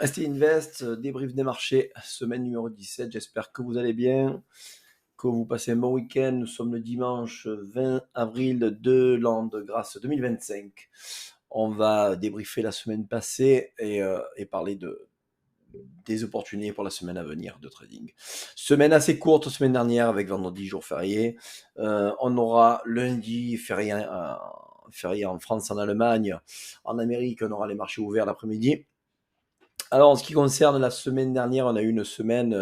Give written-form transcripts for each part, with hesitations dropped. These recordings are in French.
ST Invest, débrief des marchés, semaine numéro 17. J'espère que vous allez bien, que vous passez un bon week-end. Nous sommes le dimanche 20 avril de l'an de grâce 2025. On va débriefer la semaine passée et parler des opportunités pour la semaine à venir de trading. Semaine assez courte, semaine dernière, avec vendredi, jour férié. On aura lundi, férié en France, en Allemagne. En Amérique, on aura les marchés ouverts l'après-midi. Alors, en ce qui concerne la semaine dernière, on a eu une semaine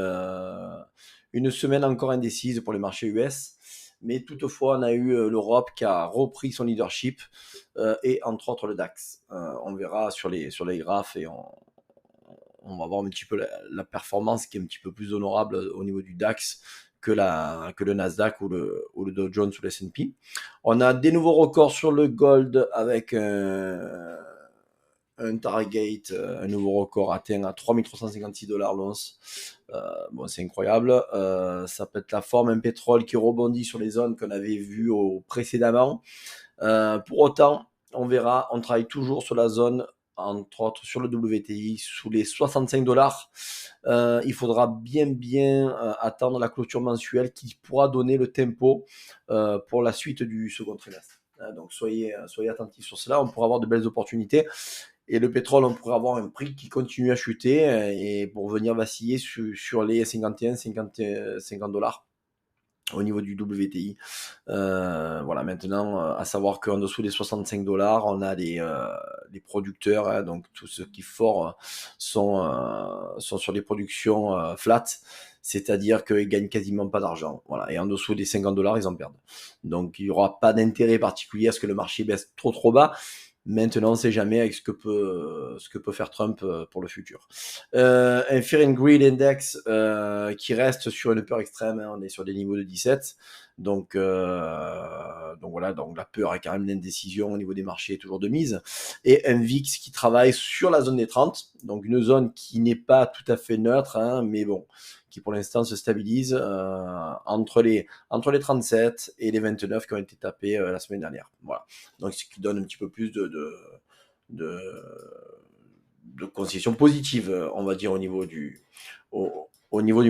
encore indécise pour les marchés US. Mais toutefois, on a eu l'Europe qui a repris son leadership et entre autres le DAX. On verra sur les graphes et on va voir un petit peu la performance qui est un petit peu plus honorable au niveau du DAX que le Nasdaq ou le Dow Jones ou le S&P. On a des nouveaux records sur le gold avec un target, un nouveau record atteint à 3356 $ l'once. Bon, c'est incroyable. Ça peut être la forme, un pétrole qui rebondit sur les zones qu'on avait vues précédemment. Pour autant, on verra, on travaille toujours sur la zone, entre autres sur le WTI, sous les 65 $. Il faudra bien attendre la clôture mensuelle qui pourra donner le tempo pour la suite du second trimestre. Donc soyez attentifs sur cela, on pourra avoir de belles opportunités. Et le pétrole, on pourrait avoir un prix qui continue à chuter et pour venir vaciller sur les 51, 50 $ au niveau du WTI. Voilà, maintenant, à savoir qu'en dessous des 65 $, on a les producteurs, hein, donc tous ceux qui forent sont sur des productions flat, c'est-à-dire qu'ils gagnent quasiment pas d'argent. Voilà, et en dessous des 50 $, ils en perdent. Donc il n'y aura pas d'intérêt particulier à ce que le marché baisse trop bas. Maintenant, on ne sait jamais avec ce que peut faire Trump pour le futur. Un Fear and Greed Index qui reste sur une peur extrême. Hein, on est sur des niveaux de 17. Donc voilà, donc la peur est quand même l'indécision au niveau des marchés toujours de mise. Et un VIX qui travaille sur la zone des 30, donc une zone qui n'est pas tout à fait neutre, hein, mais bon, qui pour l'instant se stabilise entre les 37 et les 29 qui ont été tapés la semaine dernière. Voilà. Donc ce qui donne un petit peu plus de concessions positives, on va dire, au niveau du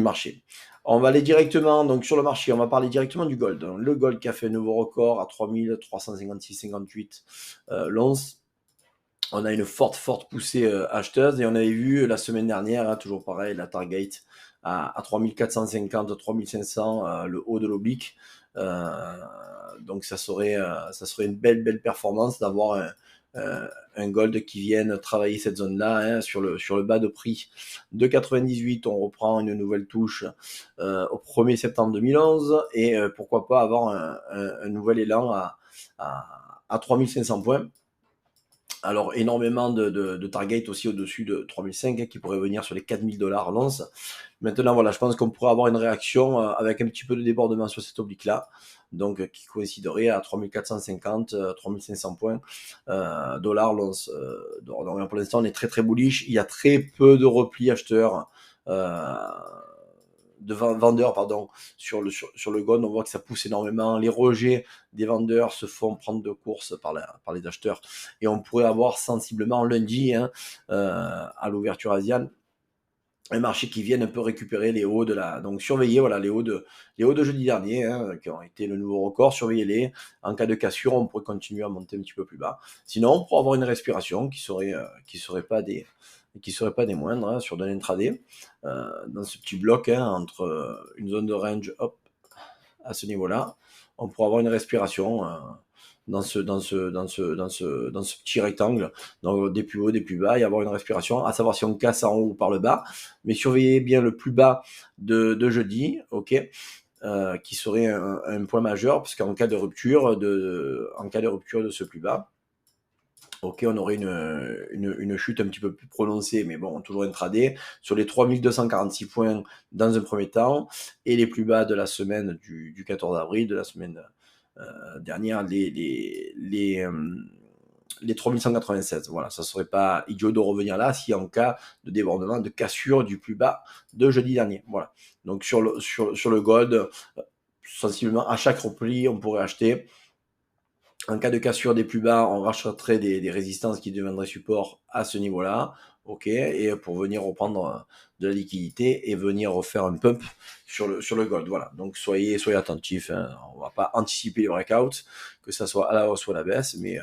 marché. On va aller directement donc sur le marché, on va parler directement du gold. Le gold qui a fait un nouveau record à 3356,58 l'once. On a une forte poussée acheteuse et on avait vu la semaine dernière, hein, toujours pareil, la target à 3450, 3500, le haut de l'oblique. Donc ça serait une belle performance d'avoir un gold qui vienne travailler cette zone-là, hein, sur le bas de prix de 98. On reprend une nouvelle touche au 1er septembre 2011 et pourquoi pas avoir un nouvel élan à 3500 points. Alors, énormément de targets aussi au-dessus de 3005 qui pourraient venir sur les 4000 $ l'once. Maintenant, voilà, je pense qu'on pourrait avoir une réaction avec un petit peu de débordement sur cette oblique-là, donc qui coïnciderait à 3450, 3500 points dollars l'once. Donc, pour l'instant, on est très bullish. Il y a très peu de repli acheteurs. De vendeurs sur le gold, on voit que ça pousse énormément. Les rejets des vendeurs se font prendre de course par les acheteurs et on pourrait avoir sensiblement lundi, hein, à l'ouverture asienne, un marché qui vienne un peu récupérer les hauts donc surveillez, voilà, les hauts de jeudi dernier, hein, qui ont été le nouveau record, surveillez-les. En cas de cassure, on pourrait continuer à monter un petit peu plus bas. Sinon, on pourrait avoir une respiration qui serait pas des moindres, hein, sur de l'intraday, dans ce petit bloc, hein, entre une zone de range, hop, à ce niveau-là, on pourrait avoir une respiration dans ce petit rectangle, donc des plus hauts, des plus bas, et avoir une respiration, à savoir si on casse en haut ou par le bas, mais surveillez bien le plus bas de jeudi, ok, qui serait un point majeur, parce qu'en cas de rupture de ce plus bas, ok, on aurait une chute un petit peu plus prononcée, mais bon, toujours intraday, sur les 3246 points dans un premier temps, et les plus bas de la semaine du 14 avril, de la semaine dernière, les 3196. Voilà, ça serait pas idiot de revenir là si en cas de débordement, de cassure du plus bas de jeudi dernier. Voilà. Donc sur le gold, sensiblement à chaque repli, on pourrait acheter. En cas de cassure des plus bas, on rachèterait des résistances qui deviendraient support à ce niveau-là. ok, et pour venir reprendre de la liquidité et venir refaire un pump sur le gold. Voilà, donc soyez attentifs, hein. On va pas anticiper les breakouts, que ça soit à la hausse ou à la baisse, mais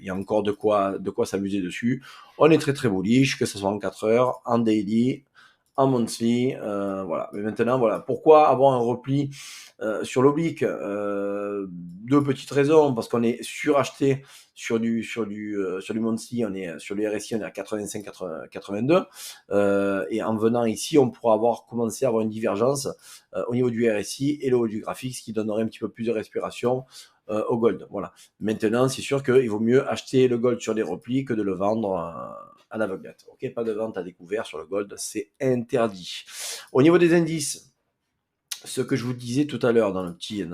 il y a encore de quoi s'amuser dessus. On est très très bullish, que ce soit en 4 heures, en daily, en monthly, voilà. Mais maintenant, voilà, pourquoi avoir un repli sur l'oblique? Deux petites raisons, parce qu'on est suracheté sur du monthly, on est sur le RSI, on est à 85, 82, et en venant ici, on pourra commencer à avoir une divergence au niveau du RSI et le haut du graphique, ce qui donnerait un petit peu plus de respiration au gold. Voilà. Maintenant, c'est sûr qu'il vaut mieux acheter le gold sur des replis que de le vendre à l'aveuglette. Ok, pas de vente à découvert sur le gold, c'est interdit. Au niveau des indices, ce que je vous disais tout à l'heure dans le petit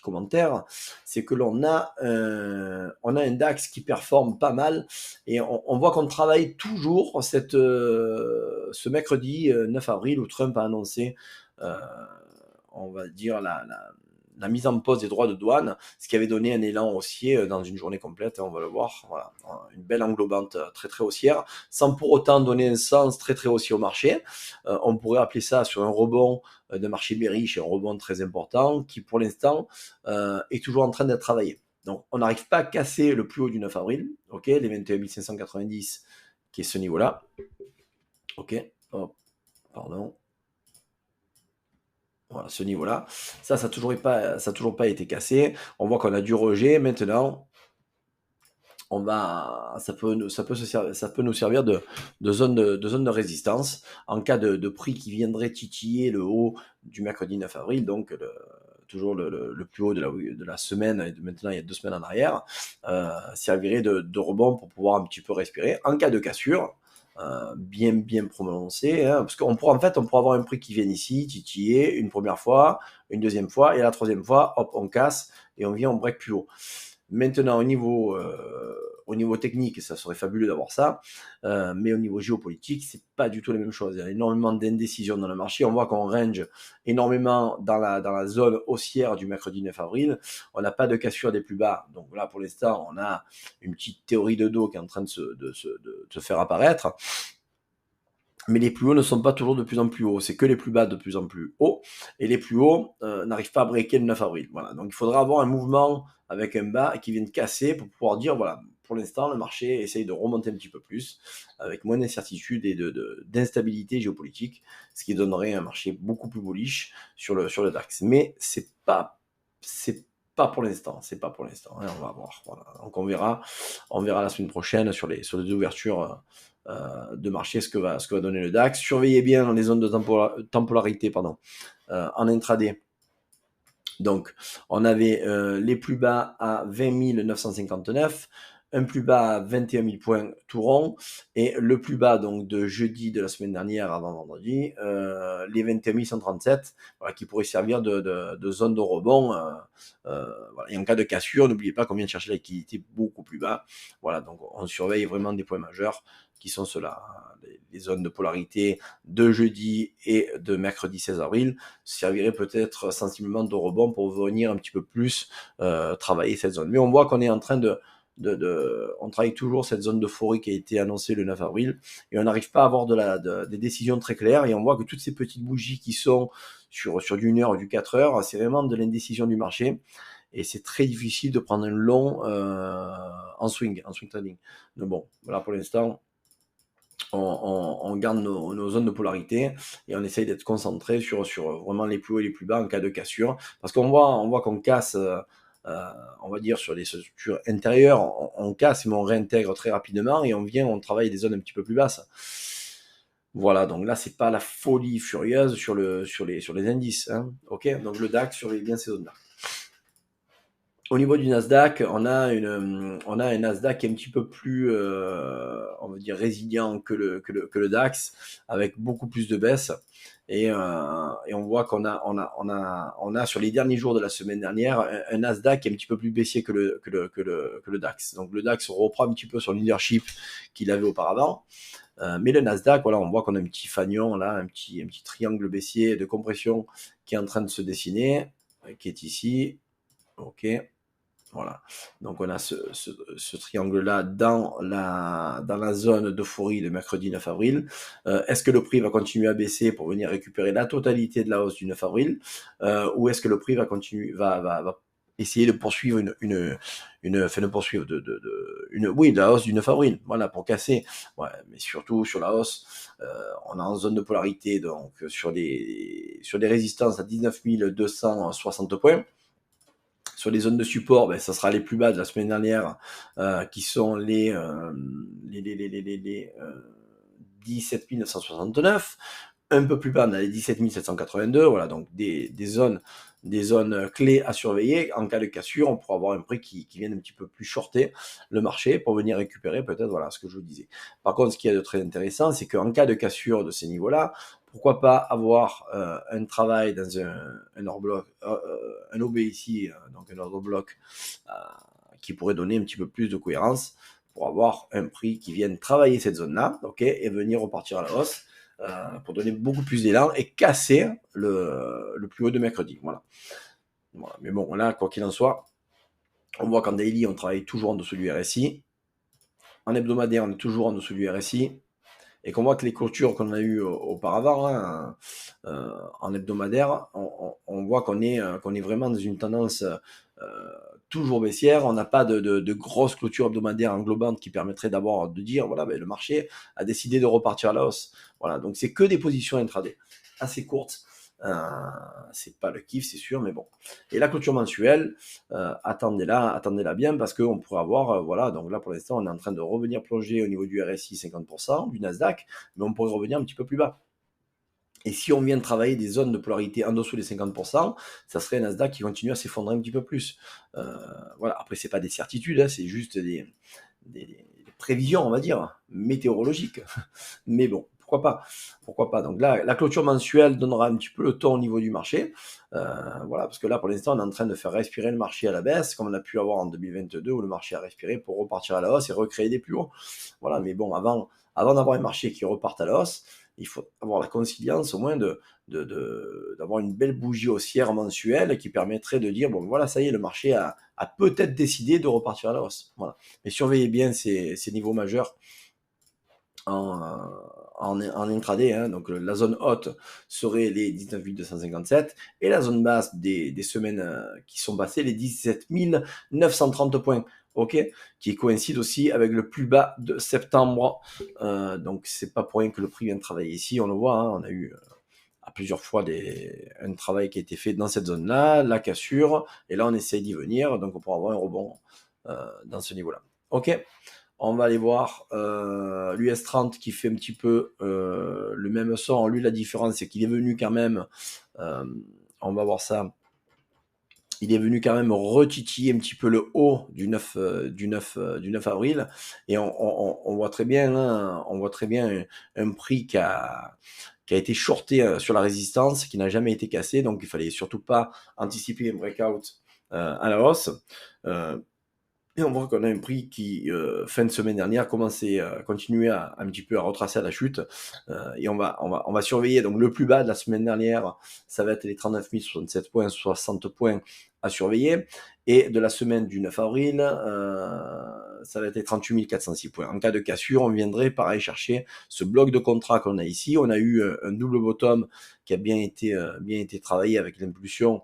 commentaire, c'est que l'on a un DAX qui performe pas mal et on voit qu'on travaille toujours ce mercredi 9 avril où Trump a annoncé, on va dire, la mise en pause des droits de douane, ce qui avait donné un élan haussier dans une journée complète, on va le voir, voilà, une belle englobante très très haussière, sans pour autant donner un sens très très haussier au marché. On pourrait appeler ça sur un rebond de marché bearish, un rebond très important, qui pour l'instant est toujours en train d'être travaillé. Donc on n'arrive pas à casser le plus haut du 9 avril, ok, les 21 590, qui est ce niveau-là, ok, oh, pardon. Voilà, ce niveau-là, ça n'a toujours pas été cassé. On voit qu'on a du rejet. Maintenant, ça peut nous servir de zone de résistance en cas de prix qui viendrait titiller le haut du mercredi 9 avril, donc toujours le plus haut de la semaine, et maintenant il y a 2 semaines en arrière, servirait de rebond pour pouvoir un petit peu respirer. En cas de cassure, bien prononcé, hein, parce qu'on pourra avoir un prix qui vienne ici, titiller une première fois, une deuxième fois, et la troisième fois, hop, on casse et on vient en break plus haut. Maintenant, au niveau technique, ça serait fabuleux d'avoir ça, mais au niveau géopolitique, c'est pas du tout la même chose. Il y a énormément d'indécision dans le marché. On voit qu'on range énormément dans la zone haussière du mercredi 9 avril. On n'a pas de cassure des plus bas. Donc là, pour l'instant, on a une petite théorie de dos qui est en train de se faire apparaître. Mais les plus hauts ne sont pas toujours de plus en plus hauts, c'est que les plus bas de plus en plus hauts, et les plus hauts n'arrivent pas à breaker le 9 avril. Voilà. Donc il faudra avoir un mouvement avec un bas qui vienne casser pour pouvoir dire, voilà, pour l'instant, le marché essaye de remonter un petit peu plus, avec moins d'incertitude et d'instabilité géopolitique, ce qui donnerait un marché beaucoup plus bullish sur le DAX. Mais c'est pas pour l'instant, hein, on va voir. Voilà. Donc on verra la semaine prochaine sur les ouvertures de marché ce que va donner le DAX. Surveillez bien les zones de temporalité en intraday. Donc, on avait les plus bas à 20 959, un plus bas à 21 000 points tout rond, et le plus bas donc de jeudi de la semaine dernière avant vendredi, les 21 137, voilà, qui pourrait servir de zone de rebond. Voilà. Et en cas de cassure, n'oubliez pas qu'on vient de chercher la liquidité beaucoup plus bas. Voilà, donc on surveille vraiment des points majeurs qui sont ceux-là, les zones de polarité de jeudi et de mercredi 16 avril servirait peut-être sensiblement de rebond pour venir un petit peu plus travailler cette zone. Mais on voit qu'on est en train on travaille toujours cette zone d'euphorie qui a été annoncée le 9 avril et on n'arrive pas à avoir des décisions très claires et on voit que toutes ces petites bougies qui sont sur du 1 heure ou du 4 heures, c'est vraiment de l'indécision du marché et c'est très difficile de prendre un long en swing trading. Donc bon, voilà pour l'instant. On garde nos zones de polarité et on essaye d'être concentré sur vraiment les plus hauts et les plus bas en cas de cassure. Parce qu'on voit qu'on casse, on va dire, sur les structures intérieures, on casse, mais on réintègre très rapidement et on travaille des zones un petit peu plus basses. Voilà, donc là, c'est pas la folie furieuse sur les indices. Hein. Ok, donc le DAX surveille bien ces zones-là. Au niveau du Nasdaq, on a un Nasdaq qui est un petit peu plus, on va dire, résilient que le DAX, avec beaucoup plus de baisse. Et on voit qu'on a sur les derniers jours de la semaine dernière un Nasdaq qui est un petit peu plus baissier que le DAX. Donc le DAX reprend un petit peu son leadership qu'il avait auparavant. Mais le Nasdaq, voilà, on voit qu'on a un petit fanion là, un petit triangle baissier de compression qui est en train de se dessiner, qui est ici. Ok. Voilà. Donc on a ce triangle-là dans la zone d'euphorie de mercredi 9 avril. Est-ce que le prix va continuer à baisser pour venir récupérer la totalité de la hausse du 9 avril, ou est-ce que le prix va continuer, va essayer de poursuivre enfin de poursuivre oui, de la hausse du 9 avril, voilà, pour casser. Ouais, mais surtout sur la hausse, on est en zone de polarité, donc sur des résistances à 19 260 points. Sur les zones de support, ça sera les plus bas de la semaine dernière, qui sont les 17 969. Un peu plus bas, on a les 17 782. Voilà, donc des zones clés à surveiller. En cas de cassure, on pourra avoir un prix qui vienne un petit peu plus shorter le marché pour venir récupérer peut-être, voilà, ce que je vous disais. Par contre, ce qui est de très intéressant, c'est qu'en cas de cassure de ces niveaux-là, pourquoi pas avoir un travail dans un hors bloc, un OB ici, donc un ordre bloc, qui pourrait donner un petit peu plus de cohérence pour avoir un prix qui vienne travailler cette zone-là, ok, et venir repartir à la hausse, pour donner beaucoup plus d'élan et casser le plus haut de mercredi. Voilà. Mais bon, là, quoi qu'il en soit, on voit qu'en daily, on travaille toujours en dessous du RSI. En hebdomadaire, on est toujours en dessous du RSI. Et qu'on voit que les clôtures qu'on a eues auparavant, hein, en hebdomadaire, on voit qu'on est vraiment dans une tendance toujours baissière. On n'a pas de grosses clôtures hebdomadaires englobantes qui permettraient de dire, voilà, le marché a décidé de repartir à la hausse. Voilà, donc c'est que des positions intraday assez courtes. C'est pas le kiff, c'est sûr, mais bon. Et la clôture mensuelle, attendez-la bien, parce qu'on pourrait avoir, voilà, donc là pour l'instant on est en train de revenir plonger au niveau du RSI 50%, du Nasdaq, mais on pourrait revenir un petit peu plus bas. Et si on vient de travailler des zones de polarité en dessous des 50%, ça serait un Nasdaq qui continue à s'effondrer un petit peu plus. Voilà, après c'est pas des certitudes, hein, c'est juste des prévisions, on va dire, météorologiques. Mais bon, pourquoi pas. Donc là, la clôture mensuelle donnera un petit peu le ton au niveau du marché. Voilà, parce que là, pour l'instant, on est en train de faire respirer le marché à la baisse, comme on a pu avoir en 2022, où le marché a respiré pour repartir à la hausse et recréer des plus hauts. Voilà, mais bon, avant d'avoir un marché qui reparte à la hausse, il faut avoir la conciliance au moins d'avoir une belle bougie haussière mensuelle qui permettrait de dire, bon voilà, ça y est, le marché a peut-être décidé de repartir à la hausse. Voilà. Mais surveillez bien ces niveaux majeurs en intraday, hein. Donc la zone haute serait les 19 257 et la zone basse des semaines qui sont passées, les 17 930 points, ok, qui coïncide aussi avec le plus bas de septembre. Donc c'est pas pour rien que le prix vient de travailler ici, on le voit, hein, on a eu à plusieurs fois un travail qui a été fait dans cette zone-là, la cassure, et là on essaye d'y venir, donc on pourra avoir un rebond dans ce niveau-là. Ok. On va aller voir l'US 30 qui fait un petit peu le même son. Lui, la différence, c'est qu'il est venu quand même, on va voir ça, il est venu quand même retitiller un petit peu le haut du 9 avril. Et on voit très bien, hein, un prix qui a été shorté sur la résistance, qui n'a jamais été cassé. Donc, il fallait surtout pas anticiper un breakout à la hausse. Et on voit qu'on a un prix qui, fin de semaine dernière, continuait un petit peu à retracer à la chute. Et on va surveiller. Donc le plus bas de la semaine dernière, ça va être les 39 067 points, 60 points à surveiller. Et de la semaine du 9 avril, ça va être les 38 406 points. En cas de cassure, on viendrait pareil chercher ce bloc de contrat qu'on a ici. On a eu un double bottom qui a bien été travaillé avec l'impulsion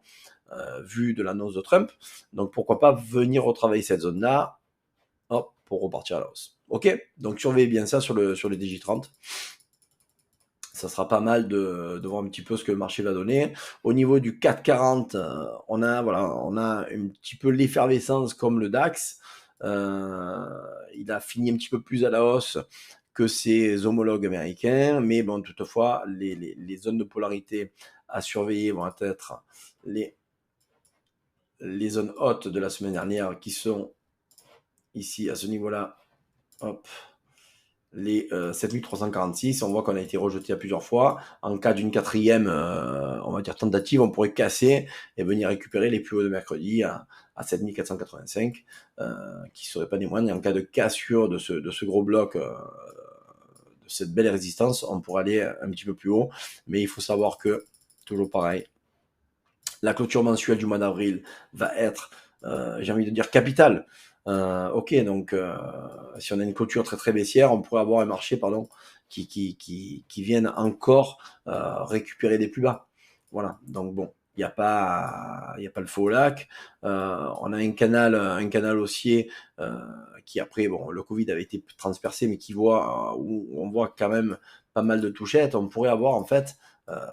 vu de l'annonce de Trump. Donc pourquoi pas venir retravailler cette zone-là, hop, pour repartir à la hausse. Ok, donc surveillez bien ça sur le DJ30. Ça sera pas mal de voir un petit peu ce que le marché va donner. Au niveau du 440, on a un petit peu l'effervescence comme le DAX. Il a fini un petit peu plus à la hausse que ses homologues américains, mais bon, toutefois, les zones de polarité à surveiller vont être les zones hautes de la semaine dernière qui sont ici à ce niveau-là, hop, les 7346. On voit qu'on a été rejeté à plusieurs fois. En cas d'une quatrième, on va dire tentative, on pourrait casser et venir récupérer les plus hauts de mercredi à 7485, qui serait pas des moindres. Et en cas de cassure de ce gros bloc, de cette belle résistance, on pourrait aller un petit peu plus haut. Mais il faut savoir que, toujours pareil, la clôture mensuelle du mois d'avril va être j'ai envie de dire capital. Ok, donc si on a une clôture très très baissière, on pourrait avoir un marché, pardon, qui vienne encore récupérer des plus bas. Voilà, donc bon, il y a pas le feu au lac. On a un canal haussier qui après, bon, le Covid avait été transpercé, mais qui voit où on voit quand même pas mal de touchettes. On pourrait avoir en fait euh,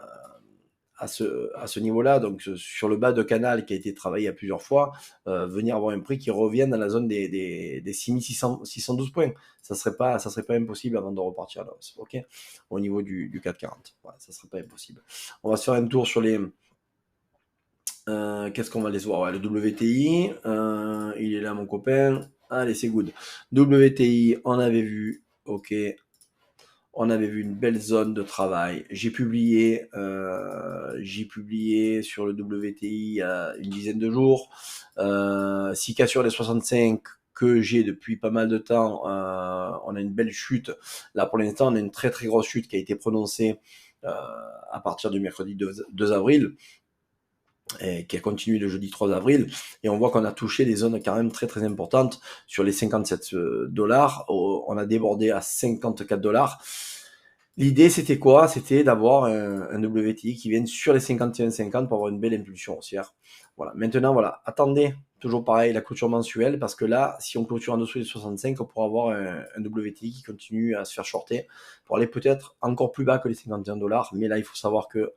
à ce niveau-là, donc sur le bas de canal qui a été travaillé à plusieurs fois, venir avoir un prix qui revienne dans la zone des 612 points. Ça serait pas impossible avant de repartir à la hausse, ok, au niveau du 440. Voilà, ça serait pas impossible. On va se faire un tour sur les... qu'est-ce qu'on va les voir? Ouais, le WTI, il est là mon copain. Allez, c'est good. WTI, on avait vu, ok, on avait vu une belle zone de travail. J'ai publié sur le WTI il y a une dizaine de jours. 6K sur les 65 que j'ai depuis pas mal de temps, on a une belle chute. Là, pour l'instant, on a une très très grosse chute qui a été prononcée à partir du mercredi 2 avril et qui a continué le jeudi 3 avril. Et on voit qu'on a touché des zones quand même très très importantes sur les 57 dollars. On a débordé à 54 dollars. L'idée, c'était quoi? C'était d'avoir un WTI qui vienne sur les 51,50 pour avoir une belle impulsion haussière. Voilà. Maintenant, voilà. Attendez, toujours pareil, la clôture mensuelle, parce que là, si on clôture en dessous des 65, on pourra avoir un WTI qui continue à se faire shorter pour aller peut-être encore plus bas que les 51 dollars. Mais là, il faut savoir que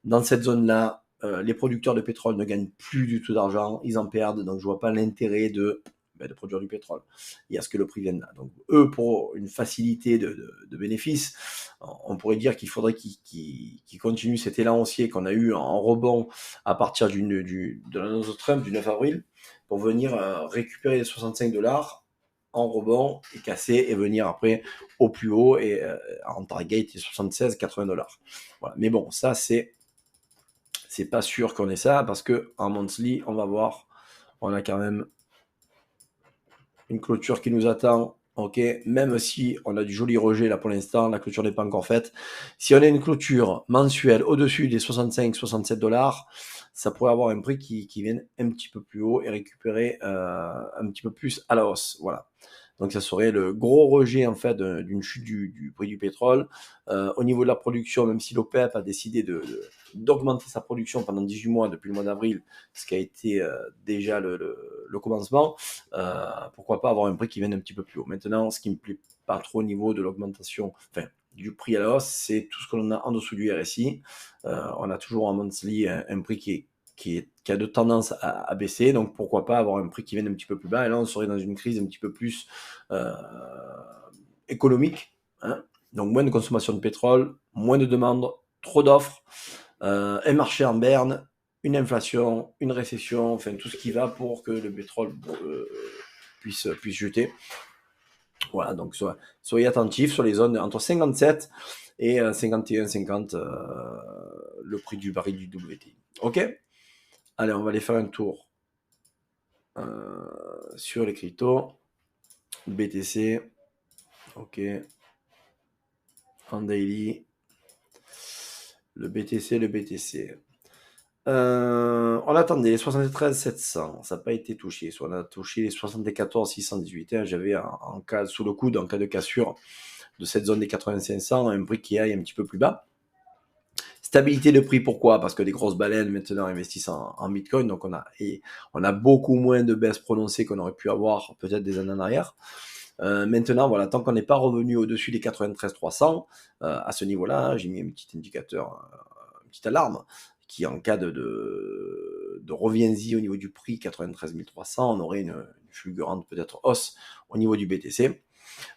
dans cette zone-là, les producteurs de pétrole ne gagnent plus du tout d'argent, ils en perdent, donc je vois pas l'intérêt de produire du pétrole. Il y a ce que le prix vienne là. Donc eux, pour une facilité de bénéfices, on pourrait dire qu'il faudrait qu'ils continuent cet élan haussier qu'on a eu en rebond à partir de l'annonce de Trump du 9 avril pour venir récupérer les 65 dollars en rebond et casser et venir après au plus haut et en target les 76-80 dollars. Voilà. Mais bon, ça c'est pas sûr qu'on ait ça parce que en monthly, on va voir, on a quand même une clôture qui nous attend. Ok, même si on a du joli rejet là pour l'instant, la clôture n'est pas encore faite. Si on a une clôture mensuelle au-dessus des 65-67 dollars, ça pourrait avoir un prix qui vienne un petit peu plus haut et récupérer un petit peu plus à la hausse. Voilà. Donc ça serait le gros rejet en fait d'une chute du prix du pétrole. Au niveau de la production, même si l'OPEP a décidé d'augmenter sa production pendant 18 mois depuis le mois d'avril, ce qui a été déjà le commencement, pourquoi pas avoir un prix qui vienne un petit peu plus haut. Maintenant, ce qui me plaît pas trop au niveau de l'augmentation, enfin du prix à la hausse, c'est tout ce que l'on a en dessous du RSI. On a toujours en monthly un prix qui a de tendance à baisser, donc pourquoi pas avoir un prix qui vienne un petit peu plus bas, et là on serait dans une crise un petit peu plus économique, hein. Donc moins de consommation de pétrole, moins de demandes, trop d'offres, un marché en berne, une inflation, une récession, enfin tout ce qui va pour que le pétrole puisse jeter. Voilà, donc soyez attentifs sur les zones entre 57 et 51,50 le prix du baril du WTI. Ok? Allez, on va aller faire un tour sur les cryptos. BTC. Ok. En daily. Le BTC. On attendait les 73 700, ça n'a pas été touché. On a touché les 74 618. J'avais en cas sous le coude, en cas de cassure de cette zone des 8500, un prix qui aille un petit peu plus bas. Stabilité de prix, pourquoi? Parce que les grosses baleines maintenant investissent en Bitcoin, donc on a beaucoup moins de baisses prononcées qu'on aurait pu avoir peut-être des années en arrière. Maintenant, voilà, tant qu'on n'est pas revenu au-dessus des 93 300, à ce niveau-là, j'ai mis un petit indicateur, une petite alarme, qui en cas de reviens-y au niveau du prix 93 300, on aurait une fulgurante peut-être hausse au niveau du BTC.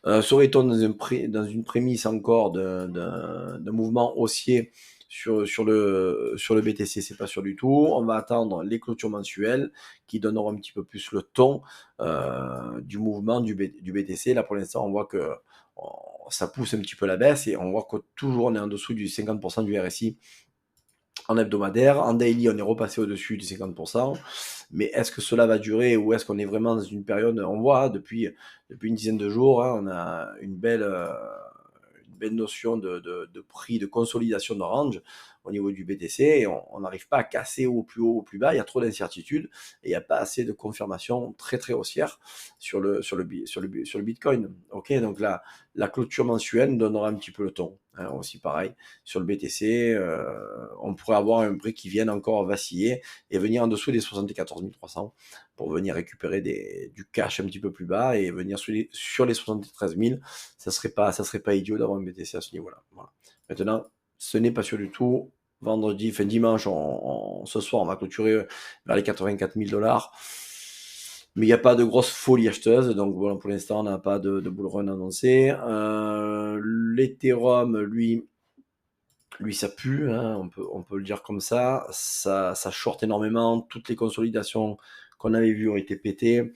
Serait-on dans une prémisse encore d'un mouvement haussier sur le BTC? C'est pas sûr du tout. On va attendre les clôtures mensuelles qui donneront un petit peu plus le ton du mouvement du BTC. Là, pour l'instant, on voit que ça pousse un petit peu la baisse et on voit que toujours on est en dessous du 50% du RSI en hebdomadaire. En daily, on est repassé au-dessus du 50%. Mais est-ce que cela va durer ou est-ce qu'on est vraiment dans une période, on voit depuis une dizaine de jours, hein, on a une belle belle notion de prix de consolidation de range au niveau du BTC, et on n'arrive pas à casser au plus haut, au plus bas, il y a trop d'incertitudes, et il n'y a pas assez de confirmation très très haussière sur le Bitcoin. Ok, donc la clôture mensuelle nous donnera un petit peu le ton. Hein, aussi pareil, sur le BTC, on pourrait avoir un prix qui vienne encore vaciller et venir en dessous des 74 300 pour venir récupérer du cash un petit peu plus bas et venir sur les 73 000. Ça serait pas idiot d'avoir un BTC à ce niveau-là. Voilà. Maintenant, ce n'est pas sûr du tout. Vendredi, fin dimanche, ce soir, on va clôturer vers les 84 000 $. Mais il n'y a pas de grosse folie acheteuse, donc voilà, pour l'instant, on n'a pas de bull run annoncé. L'Ethereum, lui, ça pue, hein, on peut le dire comme ça. Ça short énormément. Toutes les consolidations qu'on avait vues ont été pétées.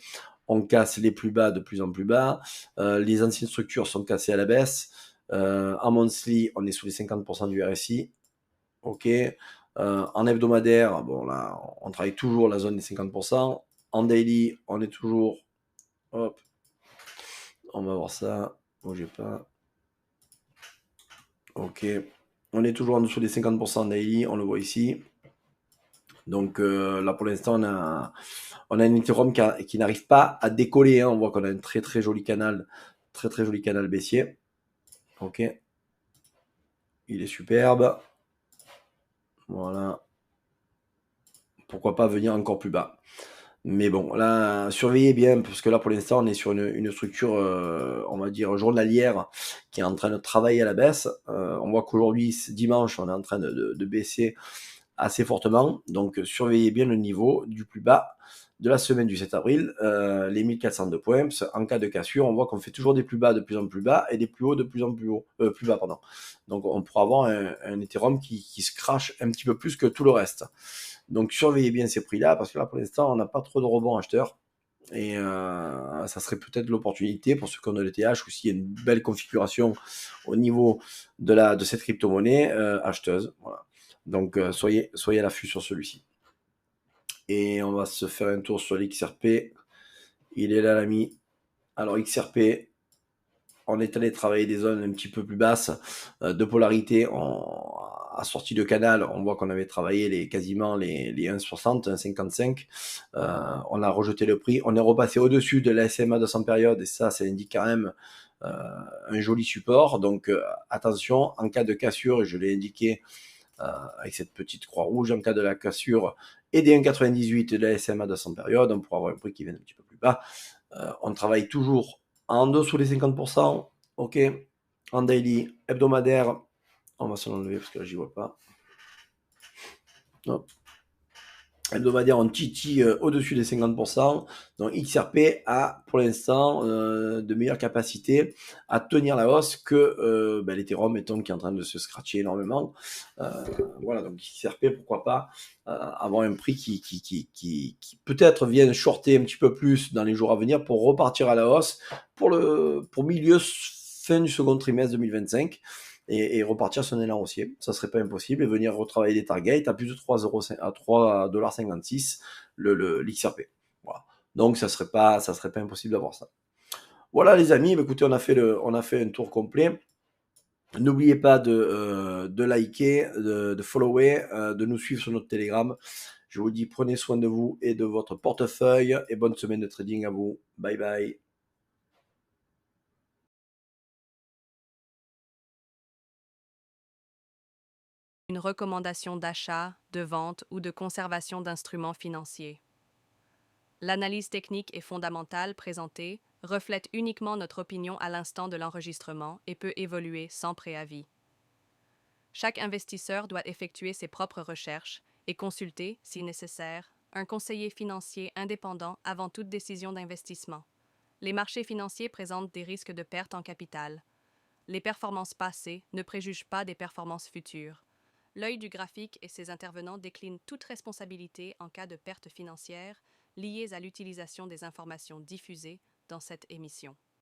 On casse les plus bas de plus en plus bas. Les anciennes structures sont cassées à la baisse. En monthly, on est sous les 50% du RSI. Ok. En hebdomadaire, bon là, on travaille toujours la zone des 50%. En daily, on est toujours... Hop. On va voir ça. Bougez pas. Ok. On est toujours en dessous des 50% daily, on le voit ici. Donc là pour l'instant on a un Ethereum qui n'arrive pas à décoller. Hein. On voit qu'on a un très très joli canal, très joli canal baissier. Ok. Il est superbe. Voilà. Pourquoi pas venir encore plus bas. Mais bon, là, surveillez bien, parce que là, pour l'instant, on est sur une structure, on va dire, journalière, qui est en train de travailler à la baisse. On voit qu'aujourd'hui, dimanche, on est en train de baisser assez fortement. Donc, surveillez bien le niveau du plus bas de la semaine du 7 avril, les 1402 points. En cas de cassure, on voit qu'on fait toujours des plus bas de plus en plus bas et des plus hauts de plus en plus haut, plus bas, pardon. Donc, on pourra avoir un Ethereum qui se crache un petit peu plus que tout le reste. Donc surveillez bien ces prix-là, parce que là pour l'instant on n'a pas trop de rebonds acheteurs. Et ça serait peut-être l'opportunité pour ceux qui ont de l'ETH ou s'il y a une belle configuration au niveau de cette crypto-monnaie acheteuse. Voilà. Donc soyez à l'affût sur celui-ci. Et on va se faire un tour sur l'XRP. Il est là l'ami. Alors XRP, on est allé travailler des zones un petit peu plus basses de polarité à sortie de canal. On voit qu'on avait travaillé quasiment les 1,60, 1,55. On a rejeté le prix. On est repassé au-dessus de la SMA 200 période et ça indique quand même un joli support. Donc attention, en cas de cassure, et je l'ai indiqué avec cette petite croix rouge, en cas de la cassure et des 1,98 de la SMA 200 période, on pourra avoir un prix qui vient un petit peu plus bas. On travaille toujours en dessous des 50%, ok, en daily, hebdomadaire, on va se l'enlever parce que là j'y vois pas. Hop. Hebdomadaire, on titille au-dessus des 50%. Donc XRP a pour l'instant de meilleures capacités à tenir la hausse que l'Ethereum étant qui est en train de se scratcher énormément. Voilà, donc XRP, pourquoi pas avoir un prix qui peut-être vienne shorter un petit peu plus dans les jours à venir pour repartir à la hausse pour milieu fin du second trimestre 2025. Et repartir sur un élan haussier, ça serait pas impossible, et venir retravailler des targets à plus de 3,56 l'XRP. Voilà. Donc ça serait pas impossible d'avoir ça. Voilà les amis, écoutez, on a fait un tour complet. N'oubliez pas de liker, de follower, de nous suivre sur notre Telegram. Je vous dis, prenez soin de vous et de votre portefeuille, et bonne semaine de trading à vous. Bye bye. Une recommandation d'achat, de vente ou de conservation d'instruments financiers. L'analyse technique et fondamentale présentée reflète uniquement notre opinion à l'instant de l'enregistrement et peut évoluer sans préavis. Chaque investisseur doit effectuer ses propres recherches et consulter, si nécessaire, un conseiller financier indépendant avant toute décision d'investissement. Les marchés financiers présentent des risques de perte en capital. Les performances passées ne préjugent pas des performances futures. L'œil du graphique et ses intervenants déclinent toute responsabilité en cas de perte financière liées à l'utilisation des informations diffusées dans cette émission.